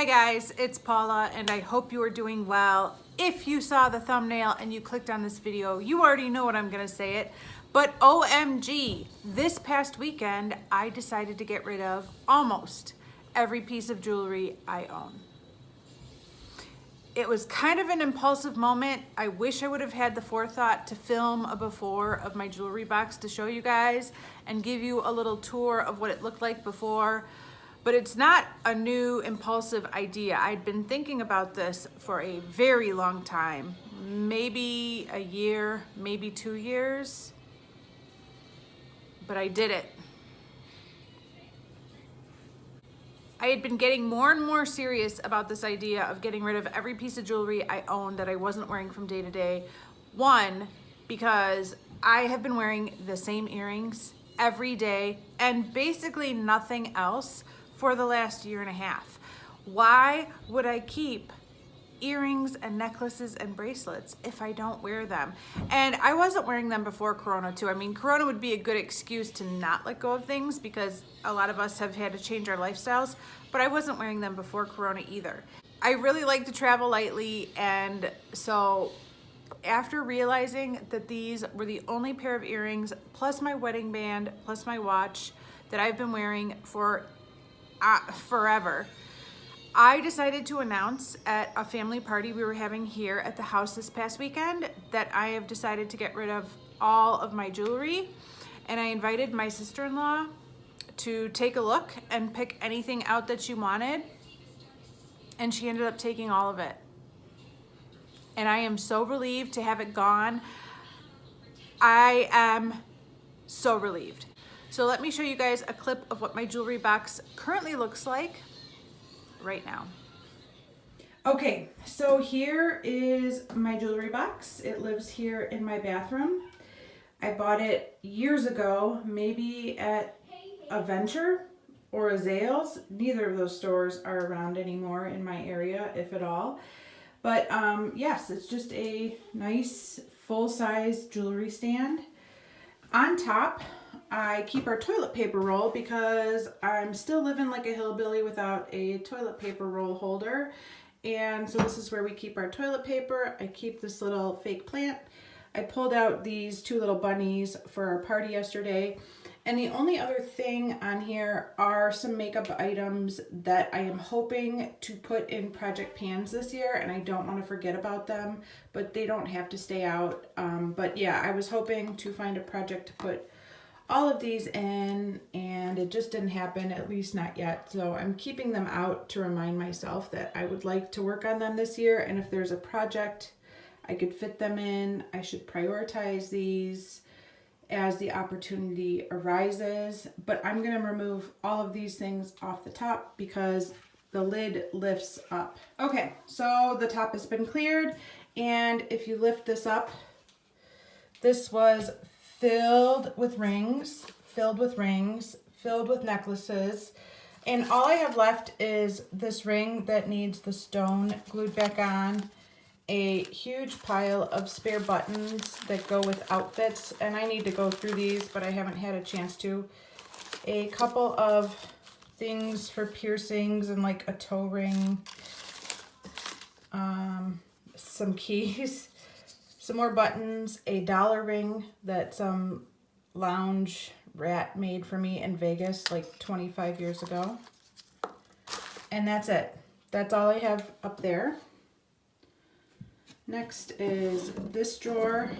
Hi guys, it's Paula and I hope you are doing well. If you saw the thumbnail and you clicked on this video, you already know what I'm gonna say it, but OMG, this past weekend, I decided to get rid of almost every piece of jewelry I own. It was kind of an impulsive moment. I wish I would have had the forethought to film a before of my jewelry box to show you guys and give you a little tour of what it looked like before. But it's not a new impulsive idea. I'd been thinking about this for a very long time, maybe a year, maybe 2 years, but I did it. I had been getting more and more serious about this idea of getting rid of every piece of jewelry I owned that I wasn't wearing from day to day. One, because I have been wearing the same earrings every day and basically nothing else for the last year and a half. Why would I keep earrings and necklaces and bracelets if I don't wear them? And I wasn't wearing them before Corona too. I mean, Corona would be a good excuse to not let go of things because a lot of us have had to change our lifestyles, but I wasn't wearing them before Corona either. I really like to travel lightly, and so after realizing that these were the only pair of earrings, plus my wedding band, plus my watch that I've been wearing for forever, I decided to announce at a family party we were having here at the house this past weekend that I have decided to get rid of all of my jewelry, and I invited my sister-in-law to take a look and pick anything out that she wanted, and she ended up taking all of it. And I am so relieved to have it gone. I am so relieved. So let me show you guys a clip of what my jewelry box currently looks like right now. Okay, so here is my jewelry box. It lives here in my bathroom. I bought it years ago, maybe at a Venture or a Zales. Neither of those stores are around anymore in my area, if at all. But yes, it's just a nice full-size jewelry stand. On top, I keep our toilet paper roll because I'm still living like a hillbilly without a toilet paper roll holder. And so this is where we keep our toilet paper. I keep this little fake plant. I pulled out these two little bunnies for our party yesterday. And the only other thing on here are some makeup items that I am hoping to put in project pans this year, and I don't want to forget about them, but they don't have to stay out. But yeah, I was hoping to find a project to put all of these in, and it just didn't happen, at least not yet. So I'm keeping them out to remind myself that I would like to work on them this year, and if there's a project I could fit them in, I should prioritize these as the opportunity arises. But I'm going to remove all of these things off the top because the lid lifts up. Okay, so the top has been cleared, and if you lift this up, this was filled with rings, filled with necklaces, and all I have left is this ring that needs the stone glued back on, a huge pile of spare buttons that go with outfits, and I need to go through these, but I haven't had a chance to. A couple of things for piercings and like a toe ring, some keys, some more buttons, a dollar ring that some lounge rat made for me in Vegas like 25 years ago. And that's it. That's all I have up there. Next is this drawer.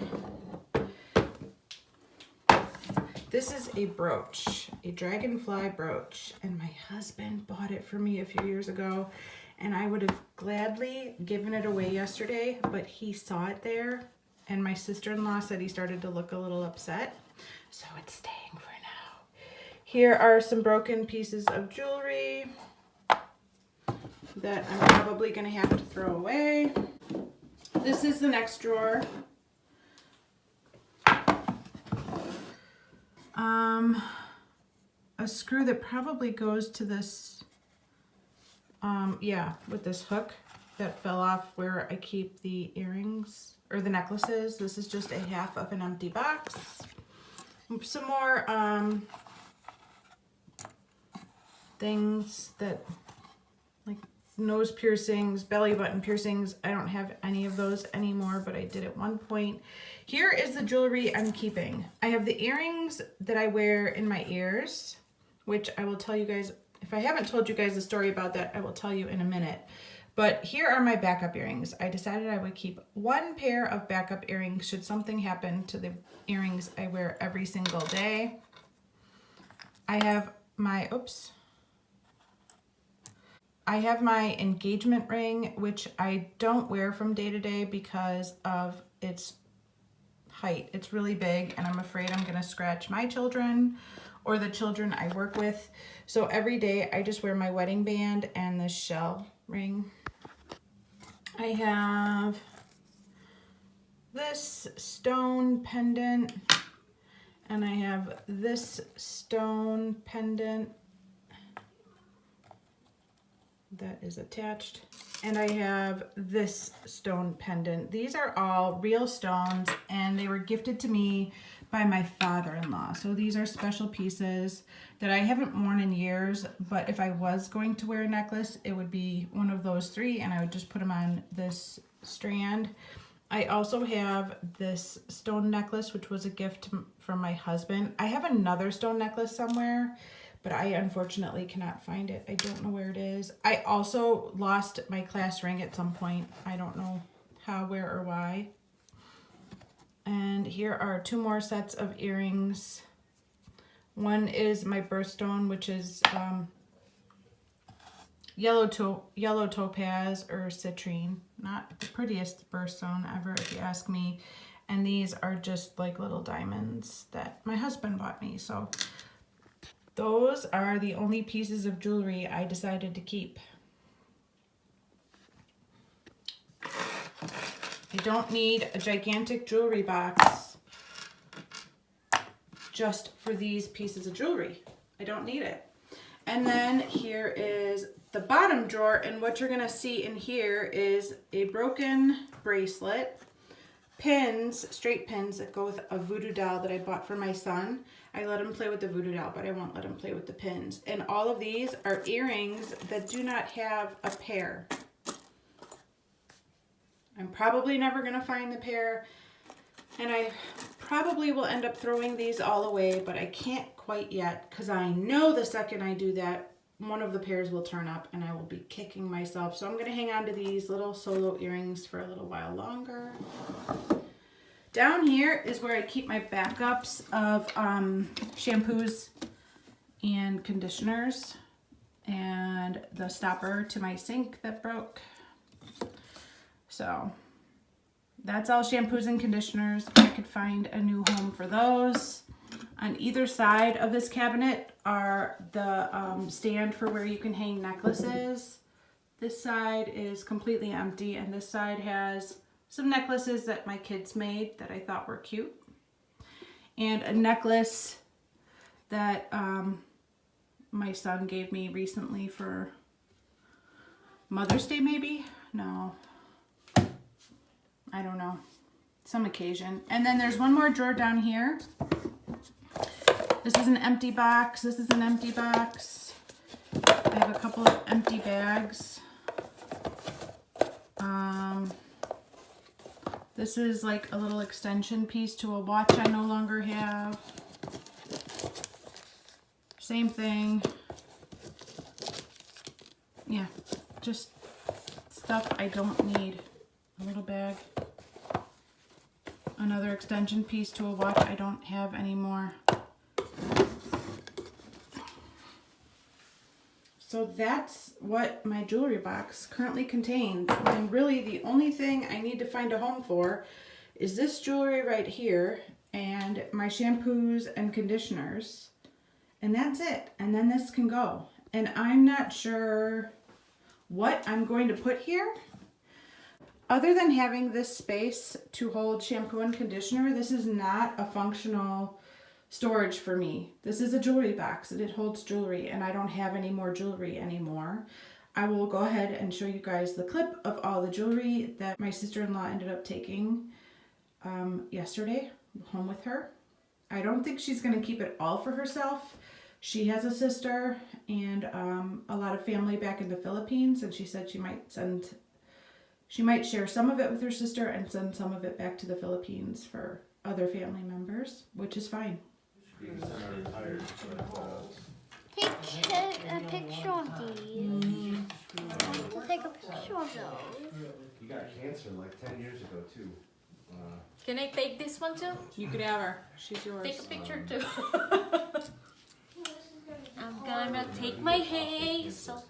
This is a brooch, a dragonfly brooch, and my husband bought it for me a few years ago, and I would have gladly given it away yesterday, but he saw it there, and my sister-in-law said he started to look a little upset, so it's staying for now. Here are some broken pieces of jewelry that I'm probably going to have to throw away. This is the next drawer. A screw that probably goes to this, yeah, with this hook that fell off where I keep the earrings or the necklaces. This is just a half of an empty box. Some more things that like nose piercings, belly button piercings. I don't have any of those anymore, but I did at one point. Here is the jewelry I'm keeping. I have the earrings that I wear in my ears, which I will tell you guys, if I haven't told you guys the story about that, I will tell you in a minute. But here are my backup earrings. I decided I would keep one pair of backup earrings should something happen to the earrings I wear every single day. I have my, I have my engagement ring, which I don't wear from day to day because of its height. It's really big and I'm afraid I'm gonna scratch my children or the children I work with. So every day I just wear my wedding band and this shell ring. I have this stone pendant and I have this stone pendant that is attached, and I have this stone pendant. These are all real stones and they were gifted to me by my father-in-law. So these are special pieces that I haven't worn in years, but if I was going to wear a necklace, it would be one of those three and I would just put them on this strand. I also have this stone necklace, which was a gift from my husband. I have another stone necklace somewhere, but I unfortunately cannot find it. I don't know where it is. I also lost my class ring at some point. I don't know how, where, or why. And here are two more sets of earrings. One is my birthstone, which is yellow topaz or citrine. Not the prettiest birthstone ever, if you ask me. And these are just like little diamonds that my husband bought me. So those are the only pieces of jewelry I decided to keep. I don't need a gigantic jewelry box just for these pieces of jewelry. I don't need it. And then here is the bottom drawer, and what you're gonna see in here is a broken bracelet, pins, straight pins that go with a voodoo doll that I bought for my son. I let him play with the voodoo doll, but I won't let him play with the pins. And all of these are earrings that do not have a pair. I'm probably never gonna find the pair, and I probably will end up throwing these all away, but I can't quite yet because I know the second I do that, one of the pairs will turn up and I will be kicking myself. So I'm gonna hang on to these little solo earrings for a little while longer. Down here is where I keep my backups of shampoos and conditioners and the stopper to my sink that broke. So that's all shampoos and conditioners. I could find a new home for those. On either side of this cabinet are the stand for where you can hang necklaces. This side is completely empty, and this side has some necklaces that my kids made that I thought were cute. And a necklace that my son gave me recently for Mother's Day, maybe? No. I don't know. Some occasion. And then there's one more drawer down here. This is an empty box. This is an empty box. I have a couple of empty bags. This is like a little extension piece to a watch I no longer have. Same thing. Yeah, just stuff I don't need. A little bag. Another extension piece to a watch I don't have anymore. So that's what my jewelry box currently contains. And really the only thing I need to find a home for is this jewelry right here and my shampoos and conditioners. And that's it. And then this can go. And I'm not sure what I'm going to put here. Other than having this space to hold shampoo and conditioner, this is not a functional storage for me. This is a jewelry box and it holds jewelry, and I don't have any more jewelry anymore. I will go ahead and show you guys the clip of all the jewelry that my sister-in-law ended up taking yesterday home with her. I don't think she's going to keep it all for herself, She has a sister and a lot of family back in the Philippines, and she said she might share some of it with her sister and send some of it back to the Philippines for other family members, which is fine. Take a picture of these. I have to take a picture of those. You got cancer like 10 years ago too. Can I take this one too? You could have her. She's yours. Take a picture too. I'm gonna take my hazel.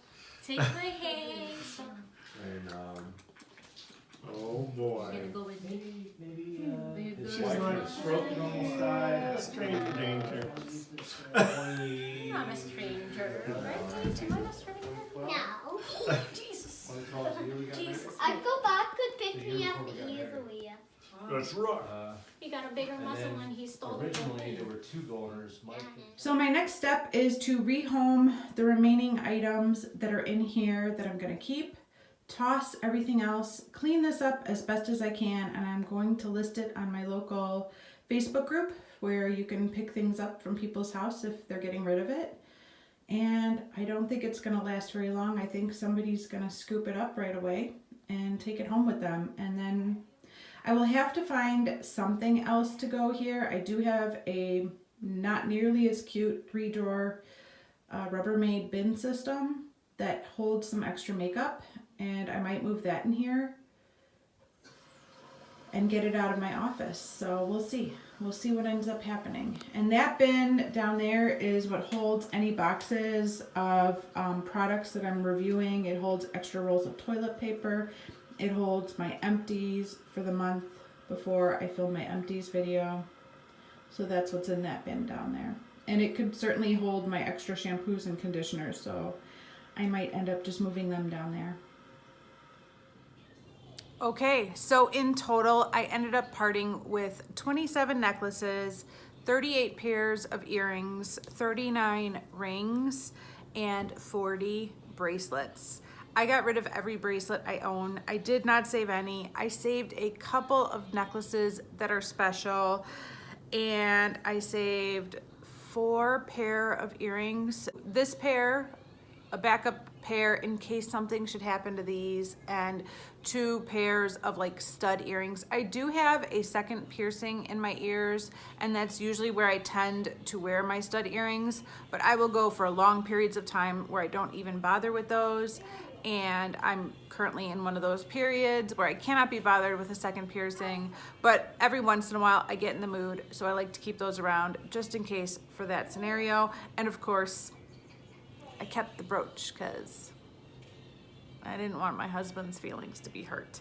Take my hazel. And oh boy. You're gonna go with me? Maybe She's like stroking on the side. Stranger danger. 20. I'm a stranger, right? Am I a stranger? No. Jesus. 20 years we got Jesus. I'd go back could pick me up easily. That's right. He got a bigger And muscle then when he stole the originally there thing. were 2 donors. Mike. So my next step is to rehome the remaining items that are in here that I'm gonna keep, toss everything else, clean this up as best as I can, and I'm going to list it on my local Facebook group where you can pick things up from people's house if they're getting rid of it. And I don't think it's gonna last very long. I think somebody's gonna scoop it up right away and take it home with them. And then I will have to find something else to go here. I do have a not nearly as cute 3-drawer Rubbermaid bin system that holds some extra makeup, and I might move that in here and get it out of my office. So we'll see. We'll see what ends up happening. And that bin down there is what holds any boxes of products that I'm reviewing. It holds extra rolls of toilet paper. It holds my empties for the month before I film my empties video. So that's what's in that bin down there. And it could certainly hold my extra shampoos and conditioners, so I might end up just moving them down there. Okay, so in total, I ended up parting with 27 necklaces, 38 pairs of earrings, 39 rings, and 40 bracelets. I got rid of every bracelet I own. I did not save any. I saved a couple of necklaces that are special, and I saved 4 pair of earrings. This pair, a backup pair in case something should happen to these, and 2 pairs of like stud earrings. I do have a second piercing in my ears, and that's usually where I tend to wear my stud earrings, but I will go for long periods of time where I don't even bother with those. And I'm currently in one of those periods where I cannot be bothered with a second piercing, but every once in a while I get in the mood, so I like to keep those around just in case for that scenario. And of course, I kept the brooch because I didn't want my husband's feelings to be hurt.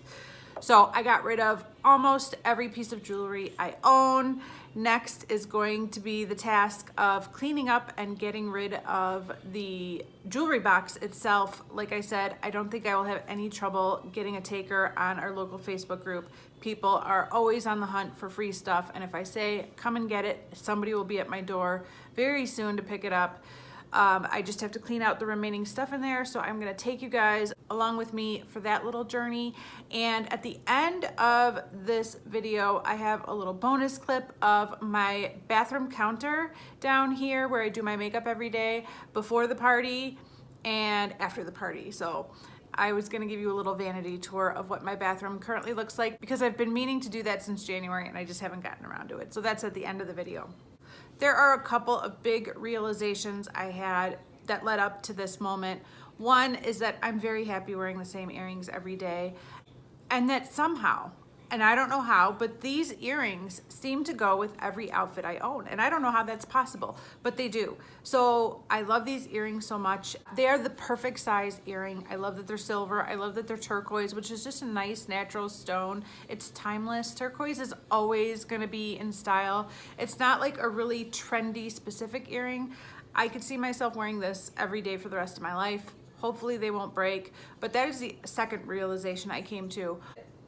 So I got rid of almost every piece of jewelry I own. Next is going to be the task of cleaning up and getting rid of the jewelry box itself. Like I said, I don't think I will have any trouble getting a taker on our local Facebook group. People are always on the hunt for free stuff, and if I say come and get it, somebody will be at my door very soon to pick it up. I just have to clean out the remaining stuff in there, so I'm gonna take you guys along with me for that little journey. And at the end of this video, I have a little bonus clip of my bathroom counter down here where I do my makeup every day before the party and after the party. So I was gonna give you a little vanity tour of what my bathroom currently looks like because I've been meaning to do that since January and I just haven't gotten around to it. So that's at the end of the video. There are a couple of big realizations I had that led up to this moment. One is that I'm very happy wearing the same earrings every day, and that somehow, and I don't know how, but these earrings seem to go with every outfit I own. And I don't know how that's possible, but they do. So I love these earrings so much. They are the perfect size earring. I love that they're silver. I love that they're turquoise, which is just a nice natural stone. It's timeless. Turquoise is always gonna be in style. It's not like a really trendy specific earring. I could see myself wearing this every day for the rest of my life. Hopefully they won't break, but that is the second realization I came to,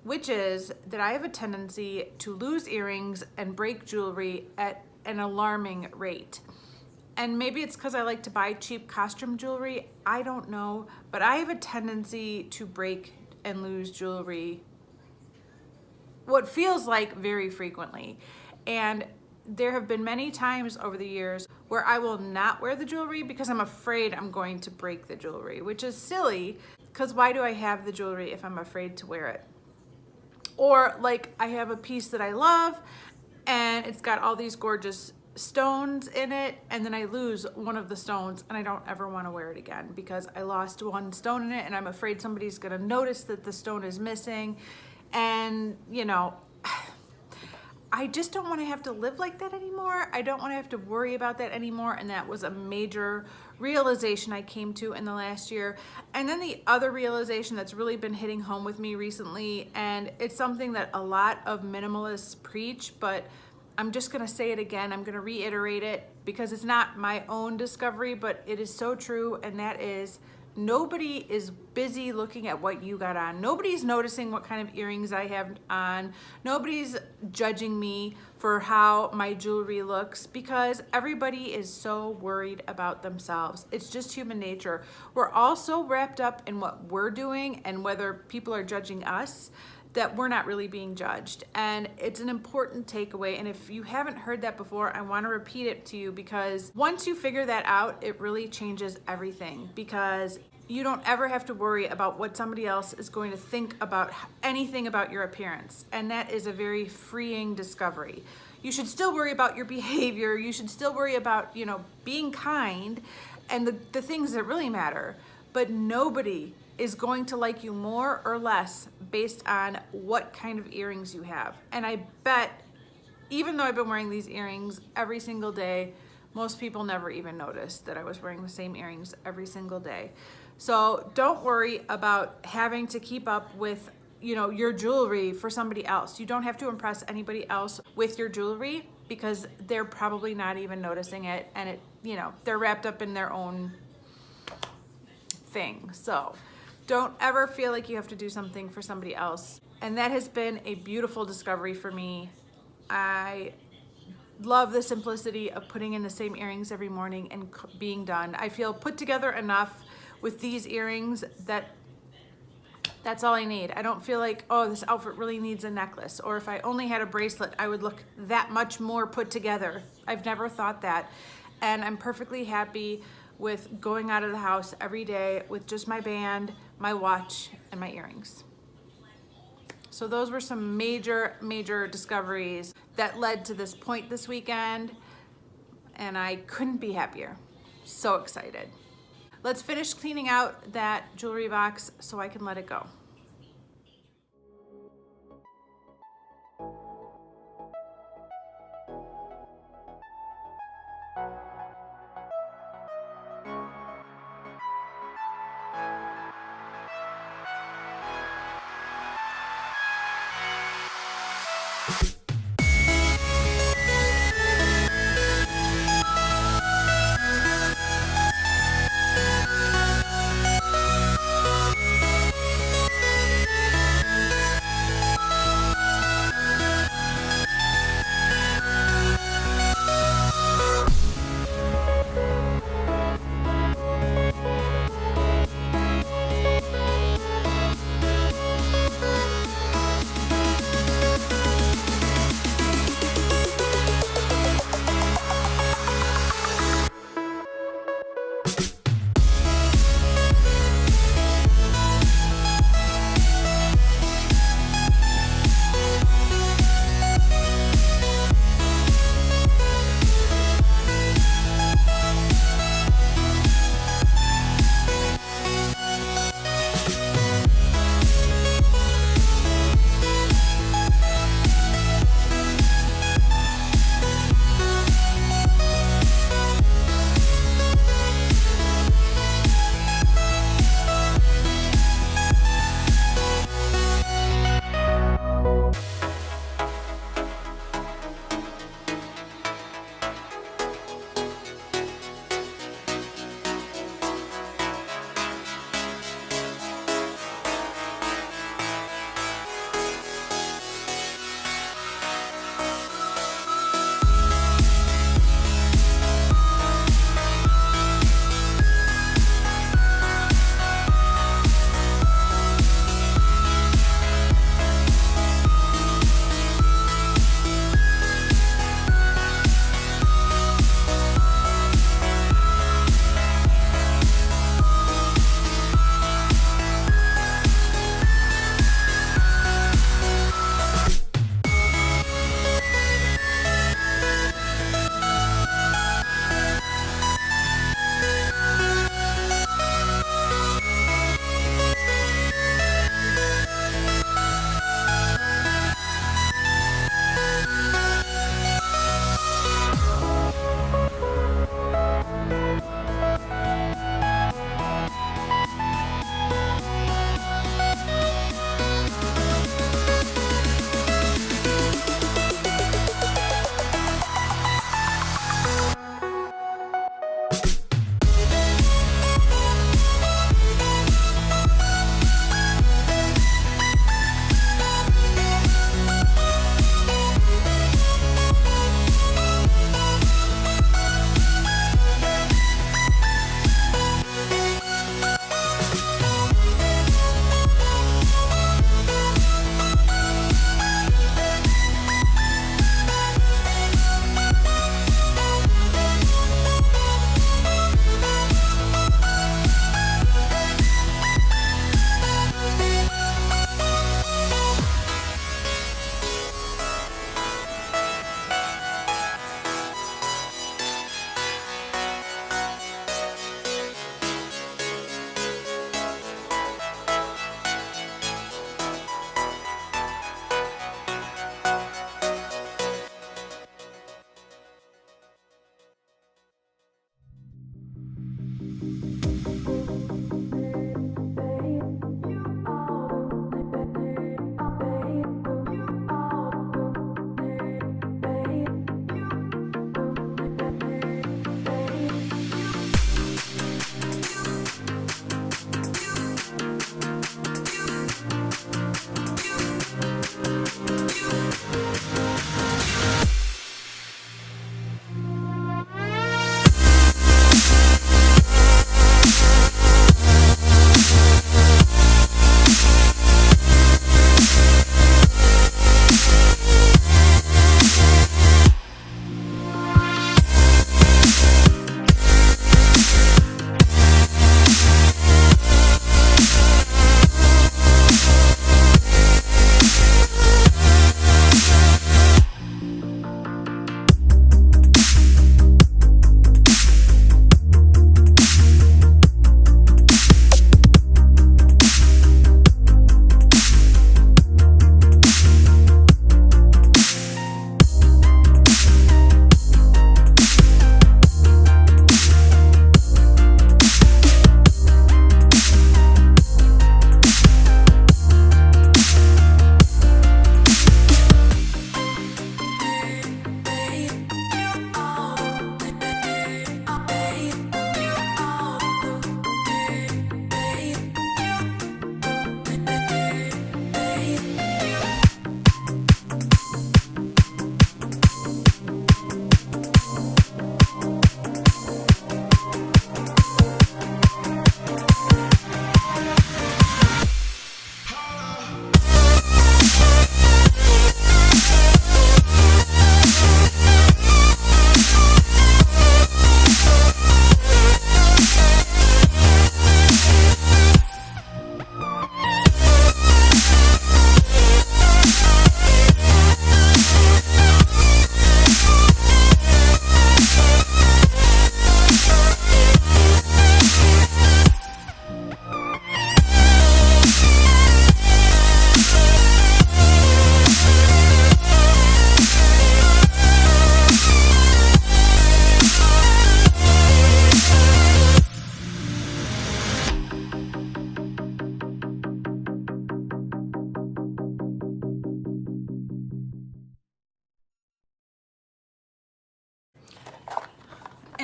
which is that I have a tendency to lose earrings and break jewelry at an alarming rate. And maybe it's because I like to buy cheap costume jewelry, I don't know, but I have a tendency to break and lose jewelry what feels like very frequently. And there have been many times over the years where I will not wear the jewelry because I'm afraid I'm going to break the jewelry, which is silly, because why do I have the jewelry if I'm afraid to wear it? Or like I have a piece that I love and it's got all these gorgeous stones in it, and then I lose one of the stones and I don't ever want to wear it again because I lost one stone in it and I'm afraid somebody's going to notice that the stone is missing. And you know, I just don't want to have to live like that anymore. I don't want to have to worry about that anymore. And that was a major realization I came to in the last year. And then the other realization that's really been hitting home with me recently, and it's something that a lot of minimalists preach, but I'm just going to say it again. I'm going to reiterate it because it's not my own discovery, but it is so true. And that is, nobody is busy looking at what you got on. Nobody's noticing what kind of earrings I have on. Nobody's judging me for how my jewelry looks because everybody is so worried about themselves. It's just human nature. We're all so wrapped up in what we're doing and whether people are judging us that we're not really being judged. And it's an important takeaway. And if you haven't heard that before, I want to repeat it to you because once you figure that out, it really changes everything, because you don't ever have to worry about what somebody else is going to think about anything about your appearance. And that is a very freeing discovery. You should still worry about your behavior. You should still worry about, you know, being kind and the things that really matter. But nobody is going to like you more or less based on what kind of earrings you have. And I bet, even though I've been wearing these earrings every single day, most people never even noticed that I was wearing the same earrings every single day. So don't worry about having to keep up with, you know, your jewelry for somebody else. You don't have to impress anybody else with your jewelry because they're probably not even noticing it, and it, you know, they're wrapped up in their own thing. So don't ever feel like you have to do something for somebody else. And that has been a beautiful discovery for me. I love the simplicity of putting in the same earrings every morning and being done. I feel put together enough with these earrings that that's all I need. I don't feel like, oh, this outfit really needs a necklace, or if I only had a bracelet, I would look that much more put together. I've never thought that. And I'm perfectly happy with going out of the house every day with just my band, my watch, and my earrings. So those were some major, major discoveries that led to this point this weekend, and I couldn't be happier. So excited. Let's finish cleaning out that jewelry box so I can let it go.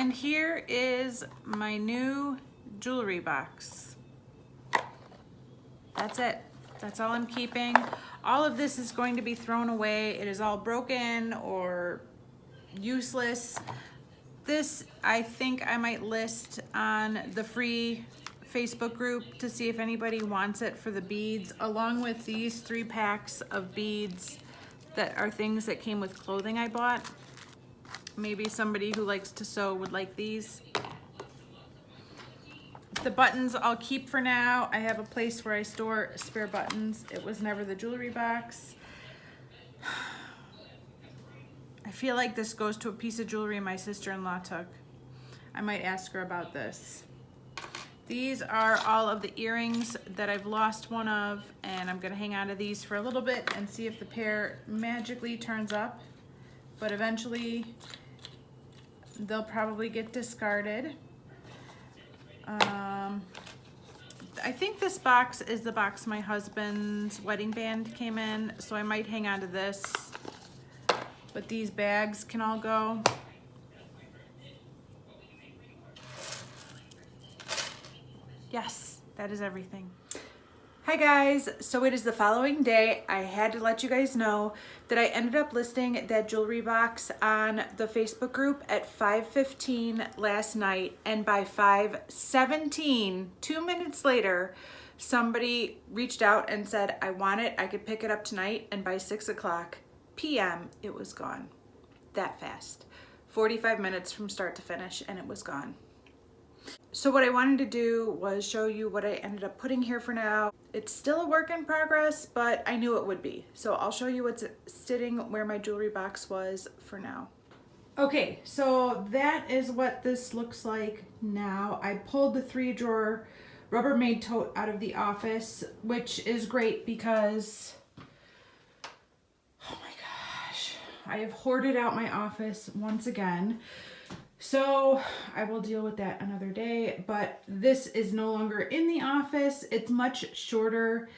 And here is my new jewelry box. That's it. That's all I'm keeping. All of this is going to be thrown away. It is all broken or useless. This, I think I might list on the free Facebook group to see if anybody wants it for the beads, along with these 3 packs of beads that are things that came with clothing I bought. Maybe somebody who likes to sew would like these. The buttons I'll keep for now. I have a place where I store spare buttons. It was never the jewelry box. I feel like this goes to a piece of jewelry my sister-in-law took. I might ask her about this. These are all of the earrings that I've lost one of, and I'm gonna hang on to these for a little bit and see if the pair magically turns up. But eventually, they'll probably get discarded. I think this box is the box my husband's wedding band came in, so I might hang on to this. But these bags can all go. Yes, that is everything. Hi guys, so it is the following day. I had to let you guys know that I ended up listing that jewelry box on the Facebook group at 5:15 last night, and by 5:17, 2 minutes later, somebody reached out and said, I want it, I could pick it up tonight, and by 6:00 p.m. it was gone. That fast. 45 minutes from start to finish and it was gone. So what I wanted to do was show you what I ended up putting here for now. It's still a work in progress, but I knew it would be. So I'll show you what's sitting where my jewelry box was for now. Okay, so that is what this looks like now. I pulled the 3-drawer Rubbermaid tote out of the office, which is great because, oh my gosh, I have hoarded out my office once again. So I will deal with that another day, but this is no longer in the office. It's much shorter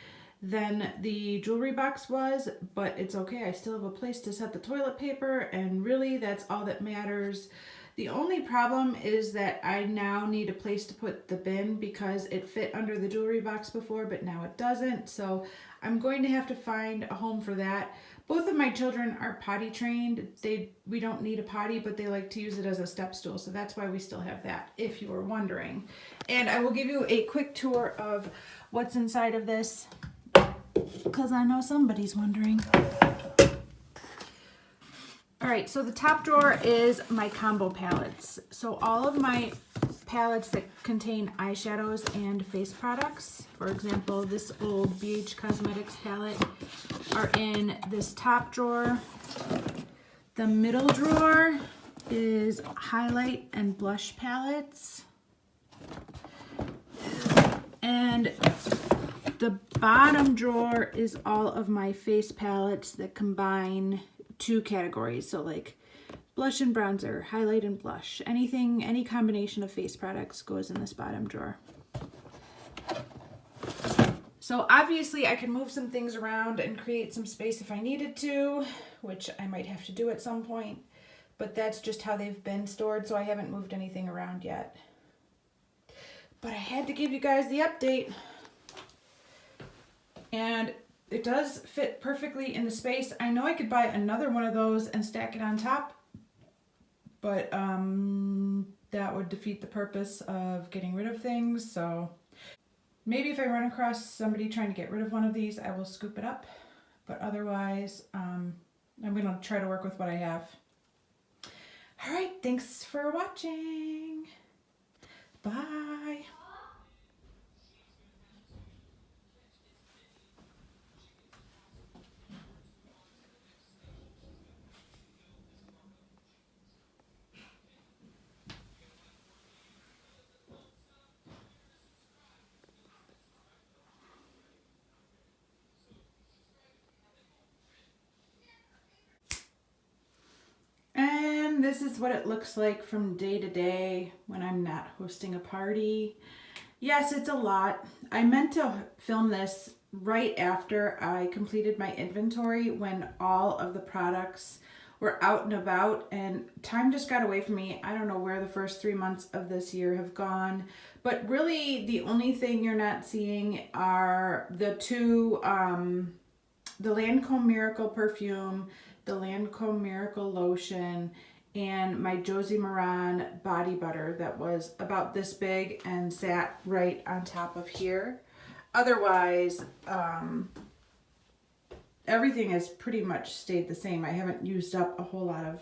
than the jewelry box was, but it's okay. I still have a place to set the toilet paper, and really that's all that matters. The only problem is that I now need a place to put the bin because it fit under the jewelry box before, but now it doesn't. So I'm going to have to find a home for that. Both of my children are potty trained. We don't need a potty, but they like to use it as a step stool. So that's why we still have that, if you were wondering. And I will give you a quick tour of what's inside of this, because I know somebody's wondering. All right, so the top drawer is my combo palettes. So all of my palettes that contain eyeshadows and face products, for example, this old BH Cosmetics palette, are in this top drawer. The middle drawer is highlight and blush palettes. And the bottom drawer is all of my face palettes that combine 2 categories. So like blush and bronzer, highlight and blush, anything, any combination of face products goes in this bottom drawer. So obviously I can move some things around and create some space if I needed to, which I might have to do at some point, but that's just how they've been stored, so I haven't moved anything around yet. But I had to give you guys the update. And it does fit perfectly in the space. I know I could buy another one of those and stack it on top, but that would defeat the purpose of getting rid of things. So maybe if I run across somebody trying to get rid of one of these, I will scoop it up. But otherwise, I'm going to try to work with what I have. All right, thanks for watching. Bye. And this is what it looks like from day to day when I'm not hosting a party. Yes, it's a lot. I meant to film this right after I completed my inventory when all of the products we're out and about, and time just got away from me. I don't know where the first 3 months of this year have gone, but really the only thing you're not seeing are the two, the Lancome Miracle perfume, the Lancome Miracle lotion, and my Josie Maran body butter that was about this big and sat right on top of here. Otherwise, everything has pretty much stayed the same. I haven't used up a whole lot of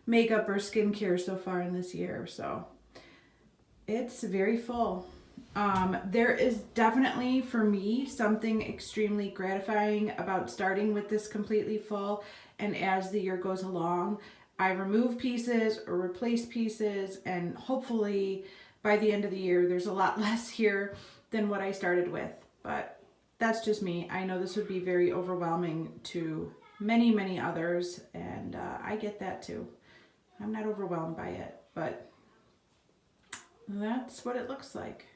makeup or skincare so far in this year, so it's very full. There is definitely, for me, something extremely gratifying about starting with this completely full, and as the year goes along, I remove pieces or replace pieces, and hopefully by the end of the year, there's a lot less here than what I started with, but that's just me. I know this would be very overwhelming to many, many others, and I get that too. I'm not overwhelmed by it, but that's what it looks like.